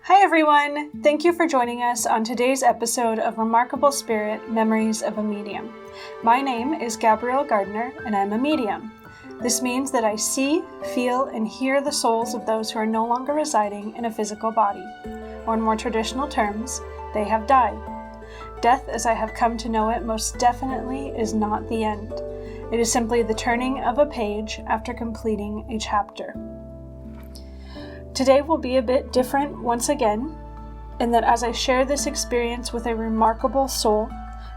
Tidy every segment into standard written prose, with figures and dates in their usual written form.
Hi everyone! Thank you for joining us on today's episode of Remarkable Spirit, Memories of a Medium. My name is Gabrielle Gardner and I'm a medium. This means that I see, feel, and hear the souls of those who are no longer residing in a physical body, or in more traditional terms, they have died. Death, as I have come to know it, most definitely is not the end. It is simply the turning of a page after completing a chapter. Today will be a bit different once again, in that as I share this experience with a remarkable soul,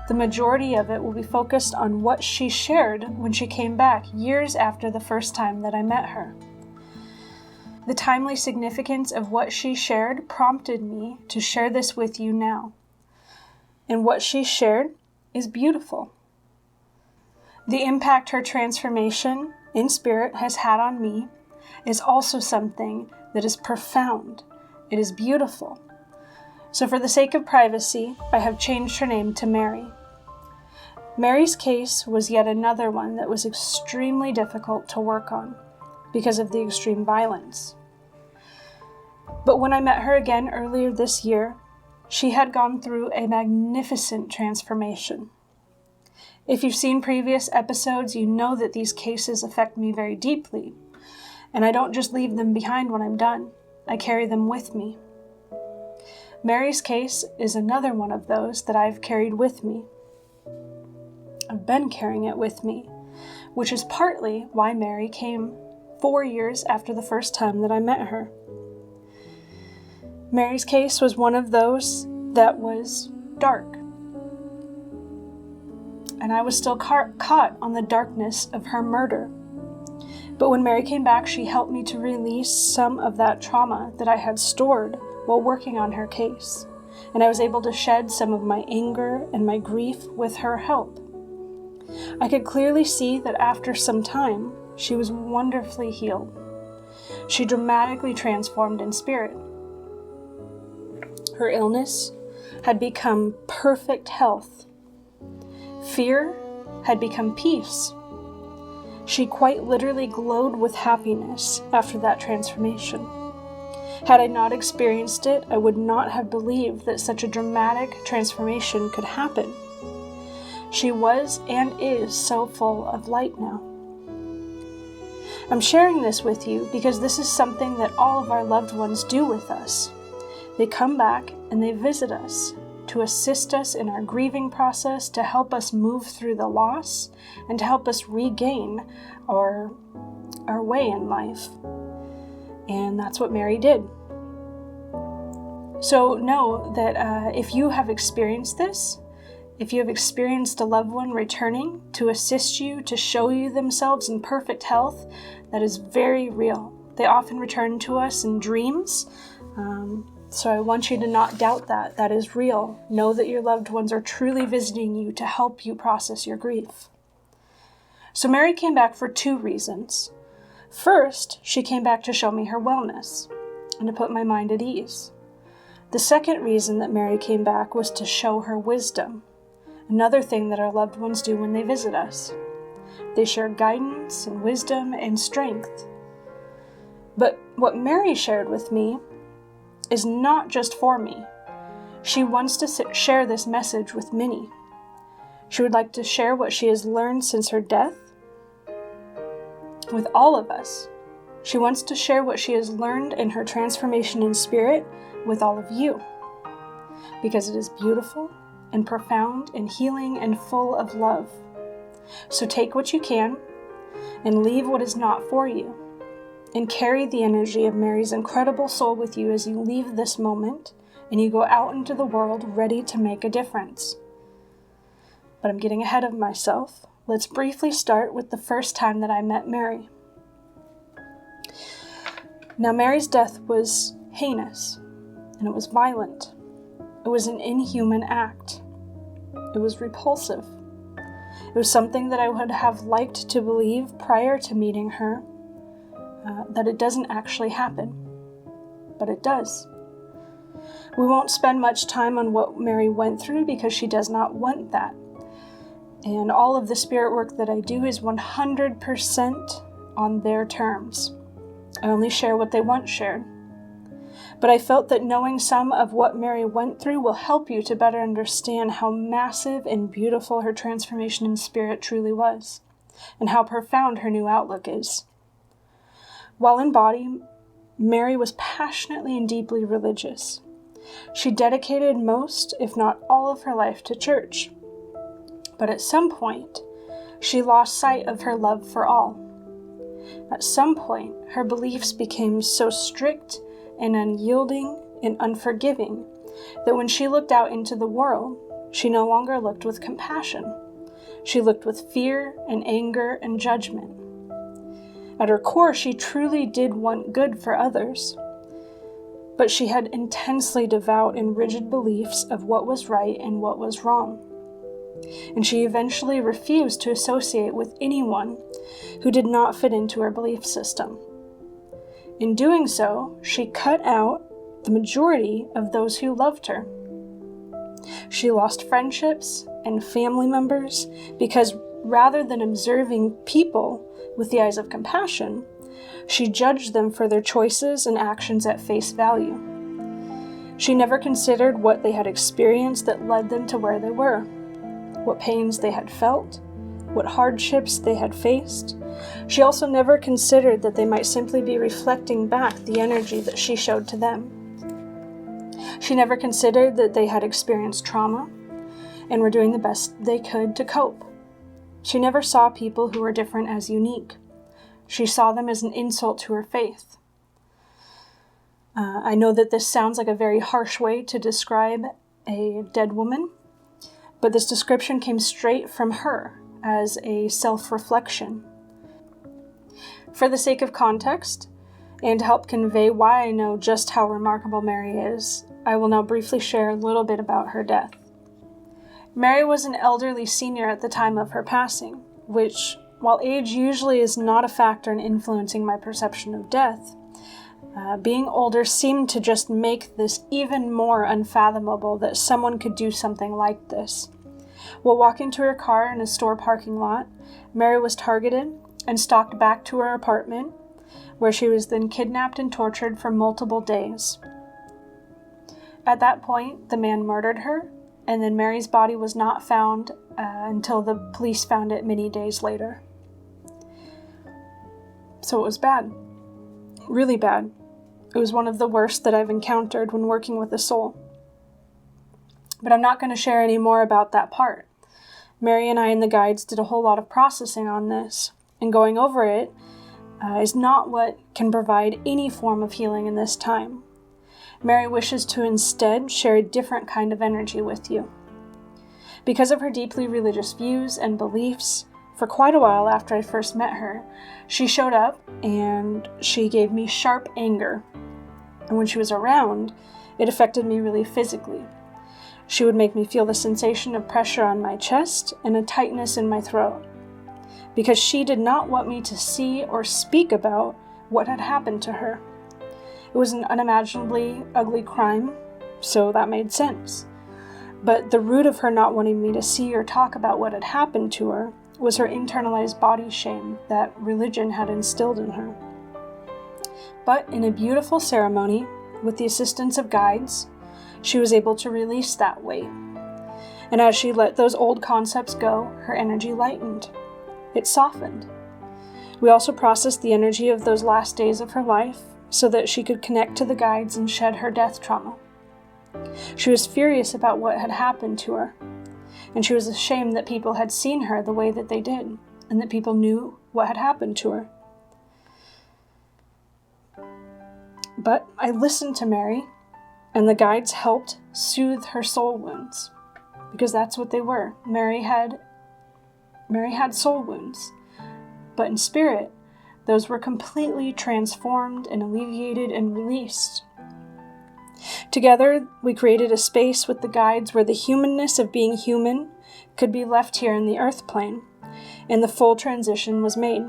the majority of it will be focused on what she shared when she came back years after the first time that I met her. The timely significance of what she shared prompted me to share this with you now. And what she shared is beautiful. The impact her transformation in spirit has had on me is also something that is profound. It is beautiful. So for the sake of privacy, I have changed her name to Mary. Mary's case was yet another one that was extremely difficult to work on because of the extreme violence. But when I met her again earlier this year, she had gone through a magnificent transformation. If you've seen previous episodes, you know that these cases affect me very deeply. And I don't just leave them behind when I'm done. I carry them with me. Mary's case is another one of those that I've carried with me. I've been carrying it with me, which is partly why Mary came 4 years after the first time that I met her. Mary's case was one of those that was dark. And I was still caught on the darkness of her murder. But when Mary came back, she helped me to release some of that trauma that I had stored while working on her case. And I was able to shed some of my anger and my grief with her help. I could clearly see that after some time, she was wonderfully healed. She dramatically transformed in spirit. Her illness had become perfect health. Fear had become peace. She quite literally glowed with happiness after that transformation. Had I not experienced it, I would not have believed that such a dramatic transformation could happen. She was and is so full of light now. I'm sharing this with you because this is something that all of our loved ones do with us. They come back and they visit us to assist us in our grieving process, to help us move through the loss, and to help us regain our way in life. And that's what Mary did. So know that if you have experienced this, if you have experienced a loved one returning to assist you, to show you themselves in perfect health, that is very real. They often return to us in dreams. So I want you to not doubt that. That is real. Know that your loved ones are truly visiting you to help you process your grief. So Mary came back for 2 reasons. First, she came back to show me her wellness and to put my mind at ease. The second reason that Mary came back was to show her wisdom, another thing that our loved ones do when they visit us. They share guidance and wisdom and strength. But what Mary shared with me is not just for me. She wants to share this message with many. She would like to share what she has learned since her death with all of us. She wants to share what she has learned in her transformation in spirit with all of you, because it is beautiful and profound and healing and full of love. So take what you can and leave what is not for you, and carry the energy of Mary's incredible soul with you as you leave this moment and you go out into the world ready to make a difference. But I'm getting ahead of myself. Let's briefly start with the first time that I met Mary. Now, Mary's death was heinous, and it was violent. It was an inhuman act. It was repulsive. It was something that I would have liked to believe prior to meeting her, that it doesn't actually happen, but it does. We won't spend much time on what Mary went through because she does not want that. And all of the spirit work that I do is 100% on their terms. I only share what they want shared. but I felt that knowing some of what Mary went through will help you to better understand how massive and beautiful her transformation in spirit truly was, and how profound her new outlook is. While in body, Mary was passionately and deeply religious. She dedicated most, if not all, of her life to church. But at some point, she lost sight of her love for all. At some point, her beliefs became so strict and unyielding and unforgiving that when she looked out into the world, she no longer looked with compassion. She looked with fear and anger and judgment. At her core, she truly did want good for others, but she had intensely devout and rigid beliefs of what was right and what was wrong. And she eventually refused to associate with anyone who did not fit into her belief system. In doing so, she cut out the majority of those who loved her. She lost friendships and family members because rather than observing people with the eyes of compassion, she judged them for their choices and actions at face value. She never considered what they had experienced that led them to where they were, what pains they had felt, what hardships they had faced. She also never considered that they might simply be reflecting back the energy that she showed to them. She never considered that they had experienced trauma and were doing the best they could to cope. She never saw people who were different as unique. She saw them as an insult to her faith. I know that this sounds like a very harsh way to describe a dead woman, but this description came straight from her as a self-reflection. For the sake of context, and to help convey why I know just how remarkable Mary is, I will now briefly share a little bit about her death. Mary was an elderly senior at the time of her passing, which, while age usually is not a factor in influencing my perception of death, being older seemed to just make this even more unfathomable that someone could do something like this. While walking to her car in a store parking lot, Mary was targeted and stalked back to her apartment, where she was then kidnapped and tortured for multiple days. At that point, the man murdered her, and then Mary's body was not found until the police found it many days later. So it was bad. Really bad. It was one of the worst that I've encountered when working with a soul. But I'm not going to share any more about that part. Mary and I and the guides did a whole lot of processing on this, and going over it is not what can provide any form of healing in this time. Mary wishes to instead share a different kind of energy with you. Because of her deeply religious views and beliefs, for quite a while after I first met her, she showed up and she gave me sharp anger. And when she was around, it affected me really physically. She would make me feel the sensation of pressure on my chest and a tightness in my throat, because she did not want me to see or speak about what had happened to her. It was an unimaginably ugly crime, so that made sense. But the root of her not wanting me to see or talk about what had happened to her was her internalized body shame that religion had instilled in her. But in a beautiful ceremony, with the assistance of guides, she was able to release that weight. And as she let those old concepts go, her energy lightened. It softened. We also processed the energy of those last days of her life so that she could connect to the guides and shed her death trauma. She was furious about what had happened to her, and she was ashamed that people had seen her the way that they did, and that people knew what had happened to her. But I listened to Mary, and the guides helped soothe her soul wounds, because that's what they were. Mary had soul wounds, but in spirit, those were completely transformed and alleviated and released. Together, we created a space with the guides where the humanness of being human could be left here in the earth plane, and the full transition was made.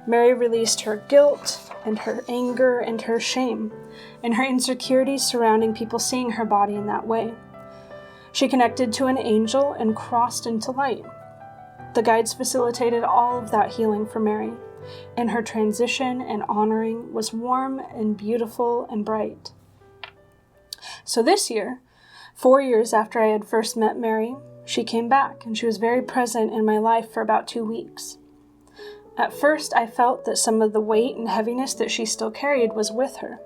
Mary released her guilt and her anger and her shame, and her insecurities surrounding people seeing her body in that way. She connected to an angel and crossed into light. The guides facilitated all of that healing for Mary, and her transition and honoring was warm and beautiful and bright. So this year, 4 years after I had first met Mary, she came back, and she was very present in my life for about 2 weeks. At first, I felt that some of the weight and heaviness that she still carried was with her.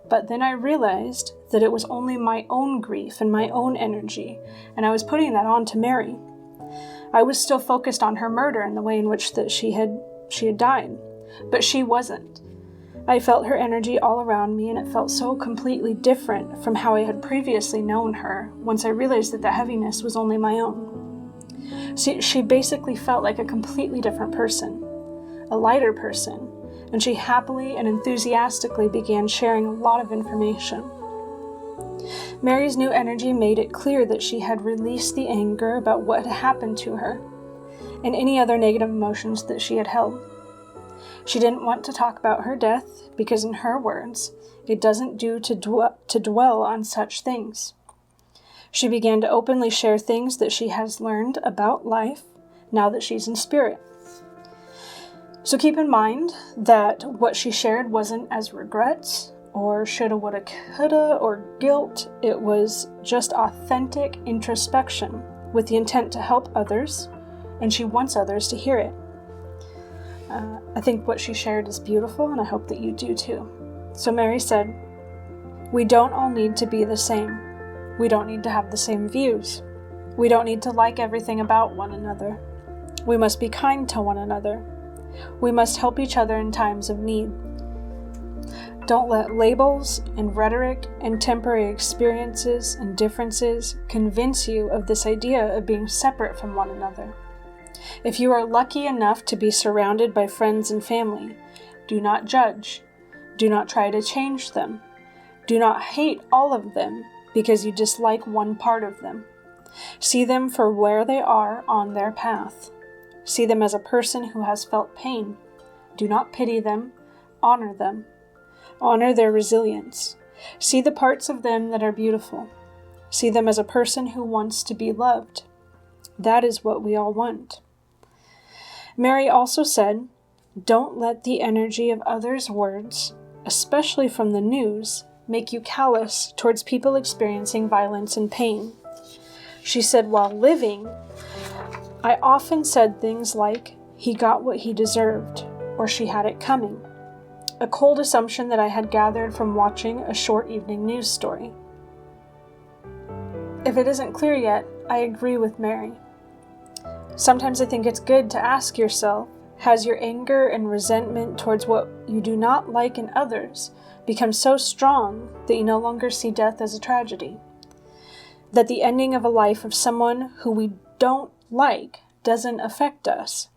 But then I realized that it was only my own grief and my own energy, and I was putting that on to Mary. I was still focused on her murder and the way in which that she had died, but she wasn't. I felt her energy all around me, and it felt so completely different from how I had previously known her once I realized that the heaviness was only my own. See, she basically felt like a completely different person, a lighter person, and she happily and enthusiastically began sharing a lot of information. Mary's new energy made it clear that she had released the anger about what had happened to her and any other negative emotions that she had held. She didn't want to talk about her death because, in her words, it doesn't do to dwell on such things. She began to openly share things that she has learned about life now that she's in spirit. So keep in mind that what she shared wasn't as regrets or shoulda, woulda, coulda, or guilt. It was just authentic introspection with the intent to help others, and she wants others to hear it. I think what she shared is beautiful, and I hope that you do too. So Mary said, "We don't all need to be the same. We don't need to have the same views. We don't need to like everything about one another. We must be kind to one another. We must help each other in times of need. Don't let labels and rhetoric and temporary experiences and differences convince you of this idea of being separate from one another. If you are lucky enough to be surrounded by friends and family, do not judge. Do not try to change them. Do not hate all of them because you dislike one part of them. See them for where they are on their path. See them as a person who has felt pain. Do not pity them. Honor them. Honor their resilience. See the parts of them that are beautiful. See them as a person who wants to be loved. That is what we all want." Mary also said, "Don't let the energy of others' words, especially from the news, make you callous towards people experiencing violence and pain." She said, "While living, I often said things like, 'He got what he deserved,' or 'She had it coming,' a cold assumption that I had gathered from watching a short evening news story." If it isn't clear yet, I agree with Mary. Sometimes I think it's good to ask yourself, has your anger and resentment towards what you do not like in others become so strong that you no longer see death as a tragedy? That the ending of a life of someone who we don't like doesn't affect us?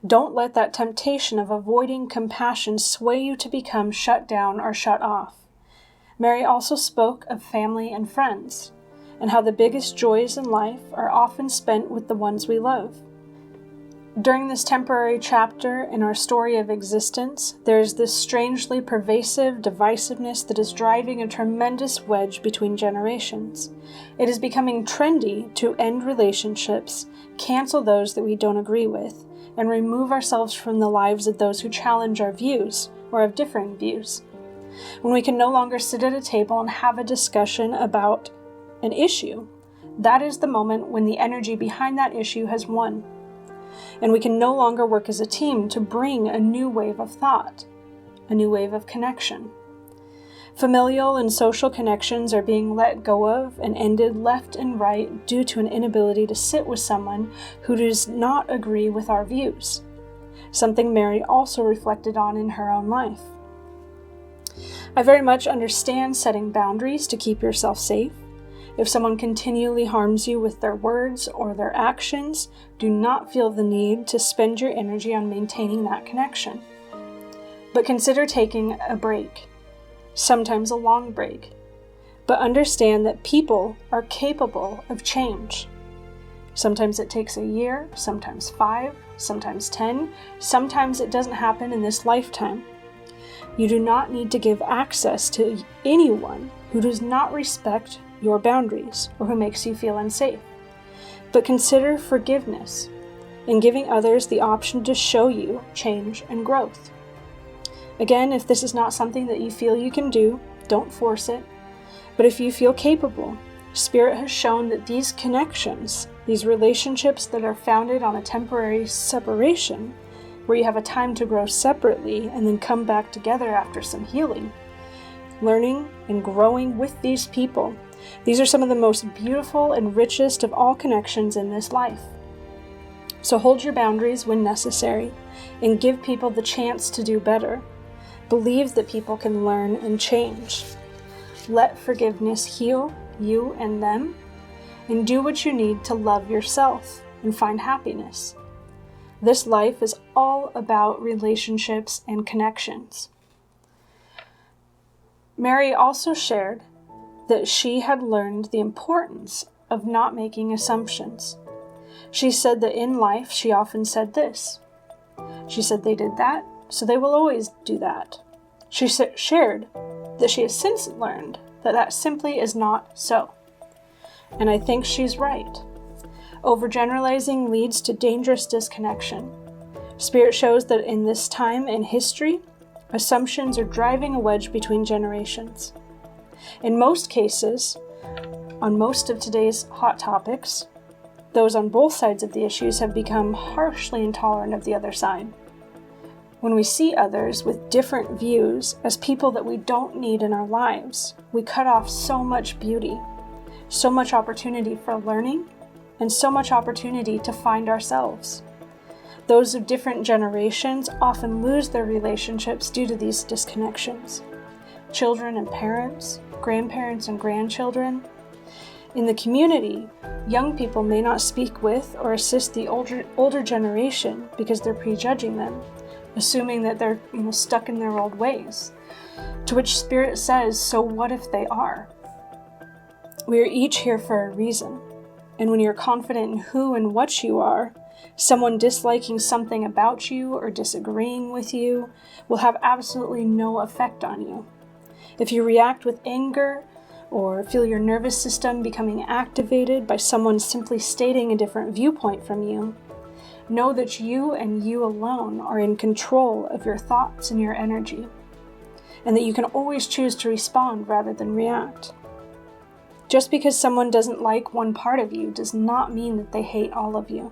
Don't let that temptation of avoiding compassion sway you to become shut down or shut off. Mary also spoke of family and friends, and how the biggest joys in life are often spent with the ones we love. During this temporary chapter in our story of existence, there is this strangely pervasive divisiveness that is driving a tremendous wedge between generations. It is becoming trendy to end relationships, cancel those that we don't agree with, and remove ourselves from the lives of those who challenge our views or have differing views. When we can no longer sit at a table and have a discussion about an issue, that is the moment when the energy behind that issue has won. And we can no longer work as a team to bring a new wave of thought, a new wave of connection. Familial and social connections are being let go of and ended left and right due to an inability to sit with someone who does not agree with our views, something Mary also reflected on in her own life. I very much understand setting boundaries to keep yourself safe. If someone continually harms you with their words or their actions, do not feel the need to spend your energy on maintaining that connection. But consider taking a break, sometimes a long break. But understand that people are capable of change. Sometimes it takes a year, sometimes 5, sometimes 10, sometimes it doesn't happen in this lifetime. You do not need to give access to anyone who does not respect your boundaries or who makes you feel unsafe. But consider forgiveness and giving others the option to show you change and growth. Again, if this is not something that you feel you can do, don't force it. But if you feel capable, Spirit has shown that these connections, these relationships that are founded on a temporary separation, where you have a time to grow separately and then come back together after some healing, learning and growing with these people, these are some of the most beautiful and richest of all connections in this life. So hold your boundaries when necessary and give people the chance to do better. Believe that people can learn and change. Let forgiveness heal you and them, and do what you need to love yourself and find happiness. This life is all about relationships and connections. Mary also shared that she had learned the importance of not making assumptions. She said that in life she often said this. She said they did that, so they will always do that. She shared that she has since learned that that simply is not so. And I think she's right. Overgeneralizing leads to dangerous disconnection. Spirit shows that in this time in history, assumptions are driving a wedge between generations. In most cases, on most of today's hot topics, those on both sides of the issues have become harshly intolerant of the other side. When we see others with different views as people that we don't need in our lives, we cut off so much beauty, so much opportunity for learning, and so much opportunity to find ourselves. Those of different generations often lose their relationships due to these disconnections. Children and parents, grandparents and grandchildren. In the community, young people may not speak with or assist the older generation because they're prejudging them, assuming that they're stuck in their old ways. To which Spirit says, so what if they are? We are each here for a reason. And when you're confident in who and what you are, someone disliking something about you or disagreeing with you will have absolutely no effect on you. If you react with anger or feel your nervous system becoming activated by someone simply stating a different viewpoint from you, know that you and you alone are in control of your thoughts and your energy, and that you can always choose to respond rather than react. Just because someone doesn't like one part of you does not mean that they hate all of you.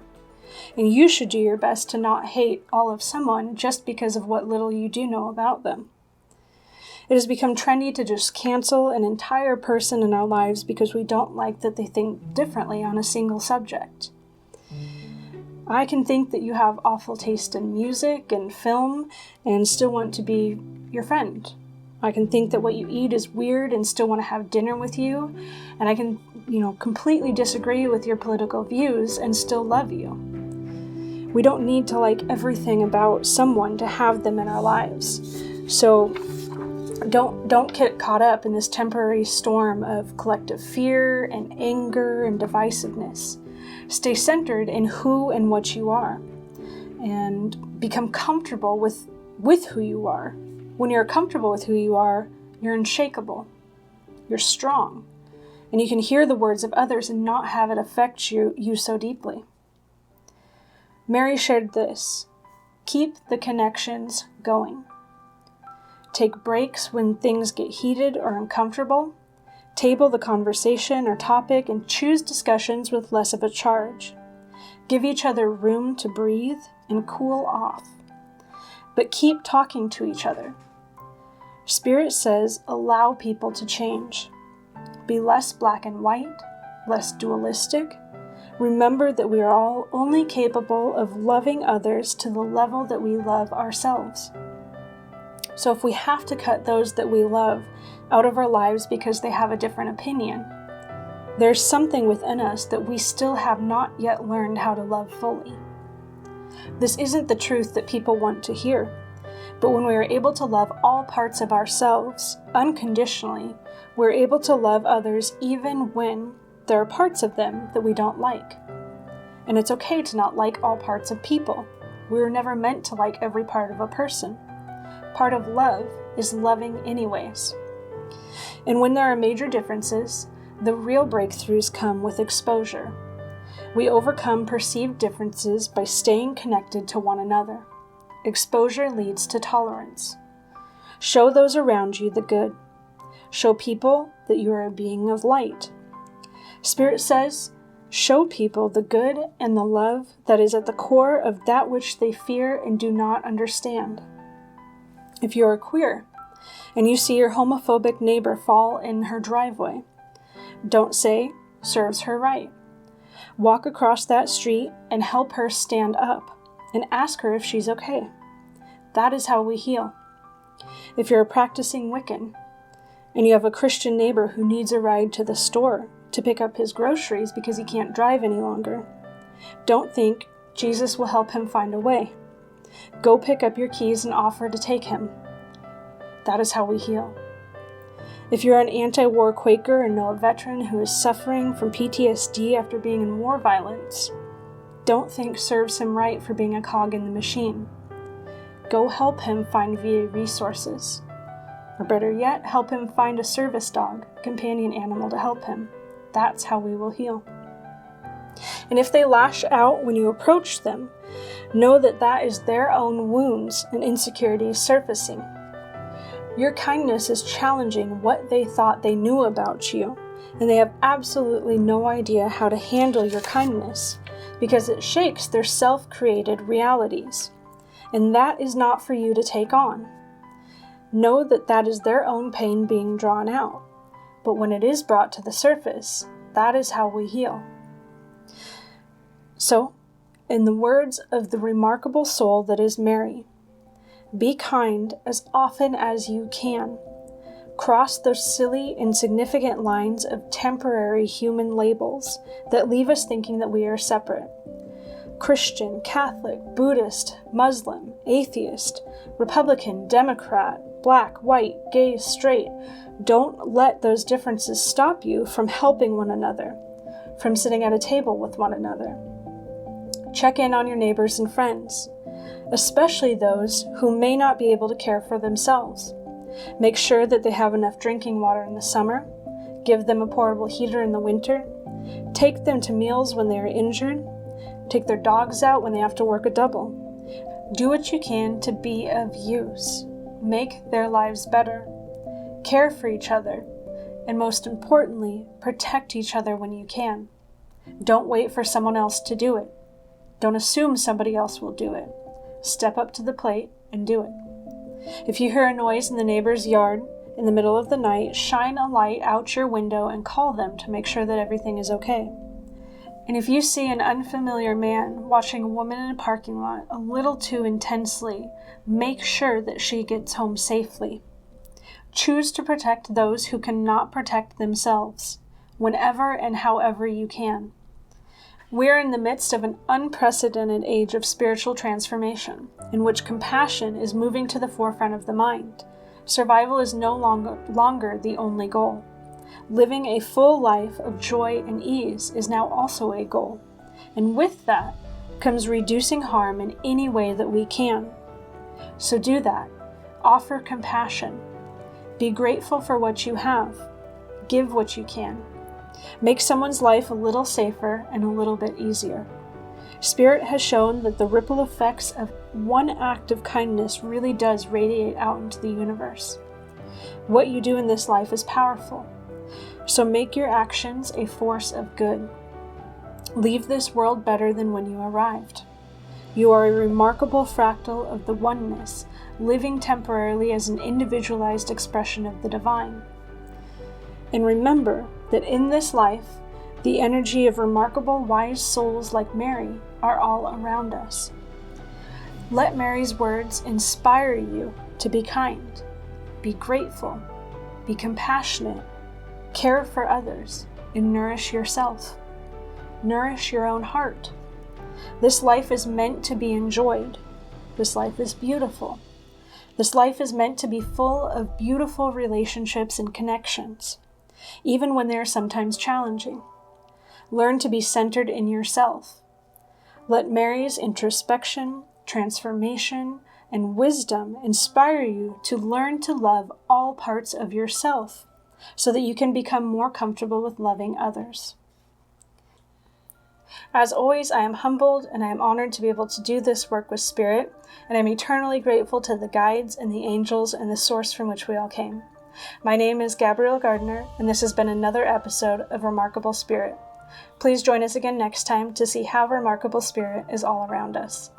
And you should do your best to not hate all of someone just because of what little you do know about them. It has become trendy to just cancel an entire person in our lives because we don't like that they think differently on a single subject. I can think that you have awful taste in music and film and still want to be your friend. I can think that what you eat is weird and still want to have dinner with you. And I can, completely disagree with your political views and still love you. We don't need to like everything about someone to have them in our lives. So don't get caught up in this temporary storm of collective fear and anger and divisiveness. Stay centered in who and what you are and become comfortable with who you are. When you're comfortable with who you are, you're unshakable, you're strong, and you can hear the words of others and not have it affect you so deeply. Mary shared this: keep the connections going. Take breaks when things get heated or uncomfortable. Table the conversation or topic and choose discussions with less of a charge. Give each other room to breathe and cool off. But keep talking to each other. Spirit says, allow people to change. Be less black and white, less dualistic. Remember that we are all only capable of loving others to the level that we love ourselves. So if we have to cut those that we love out of our lives because they have a different opinion, there's something within us that we still have not yet learned how to love fully. This isn't the truth that people want to hear. But when we are able to love all parts of ourselves unconditionally, we're able to love others even when there are parts of them that we don't like. And it's okay to not like all parts of people. We were never meant to like every part of a person. Part of love is loving anyways. And when there are major differences, the real breakthroughs come with exposure. We overcome perceived differences by staying connected to one another. Exposure leads to tolerance. Show those around you the good. Show people that you are a being of light. Spirit says, show people the good and the love that is at the core of that which they fear and do not understand. If you are queer and you see your homophobic neighbor fall in her driveway, don't say, serves her right. Walk across that street and help her stand up and ask her if she's okay. That is how we heal. If you're a practicing Wiccan and you have a Christian neighbor who needs a ride to the store to pick up his groceries because he can't drive any longer, don't think Jesus will help him find a way. Go pick up your keys and offer to take him. That is how we heal. If you're an anti-war Quaker and know a veteran who is suffering from PTSD after being in war violence, don't think serves him right for being a cog in the machine. Go help him find VA resources. Or better yet, help him find a service dog, companion animal to help him. That's how we will heal. And if they lash out when you approach them, know that that is their own wounds and insecurities surfacing. Your kindness is challenging what they thought they knew about you, and they have absolutely no idea how to handle your kindness because it shakes their self-created realities. And that is not for you to take on. Know that that is their own pain being drawn out. But when it is brought to the surface, that is how we heal. So, in the words of the remarkable soul that is Mary, be kind as often as you can. Cross those silly, insignificant lines of temporary human labels that leave us thinking that we are separate. Christian, Catholic, Buddhist, Muslim, atheist, Republican, Democrat, black, white, gay, straight. Don't let those differences stop you from helping one another, from sitting at a table with one another. Check in on your neighbors and friends, especially those who may not be able to care for themselves. Make sure that they have enough drinking water in the summer. Give them a portable heater in the winter. Take them to meals when they are injured. Take their dogs out when they have to work a double. Do what you can to be of use. Make their lives better. Care for each other. And most importantly, protect each other when you can. Don't wait for someone else to do it. Don't assume somebody else will do it. Step up to the plate and do it. If you hear a noise in the neighbor's yard in the middle of the night, shine a light out your window and call them to make sure that everything is okay. And if you see an unfamiliar man watching a woman in a parking lot a little too intensely, make sure that she gets home safely. Choose to protect those who cannot protect themselves, whenever and however you can. We're in the midst of an unprecedented age of spiritual transformation, in which compassion is moving to the forefront of the mind. Survival is no longer the only goal. Living a full life of joy and ease is now also a goal. And with that comes reducing harm in any way that we can. So do that. Offer compassion. Be grateful for what you have. Give what you can. Make someone's life a little safer and a little bit easier. Spirit has shown that the ripple effects of one act of kindness really does radiate out into the universe. What you do in this life is powerful. So make your actions a force of good. Leave this world better than when you arrived. You are a remarkable fractal of the oneness, living temporarily as an individualized expression of the divine. And remember that in this life, the energy of remarkable wise souls like Mary are all around us. Let Mary's words inspire you to be kind, be grateful, be compassionate, care for others, and nourish yourself. Nourish your own heart. This life is meant to be enjoyed. This life is beautiful. This life is meant to be full of beautiful relationships and connections, even when they are sometimes challenging. Learn to be centered in yourself. Let Mary's introspection, transformation, and wisdom inspire you to learn to love all parts of yourself, so that you can become more comfortable with loving others. As always, I am humbled and I am honored to be able to do this work with Spirit, and I'm eternally grateful to the guides and the angels and the source from which we all came. My name is Gabrielle Gardner, and this has been another episode of Remarkable Spirit. Please join us again next time to see how Remarkable Spirit is all around us.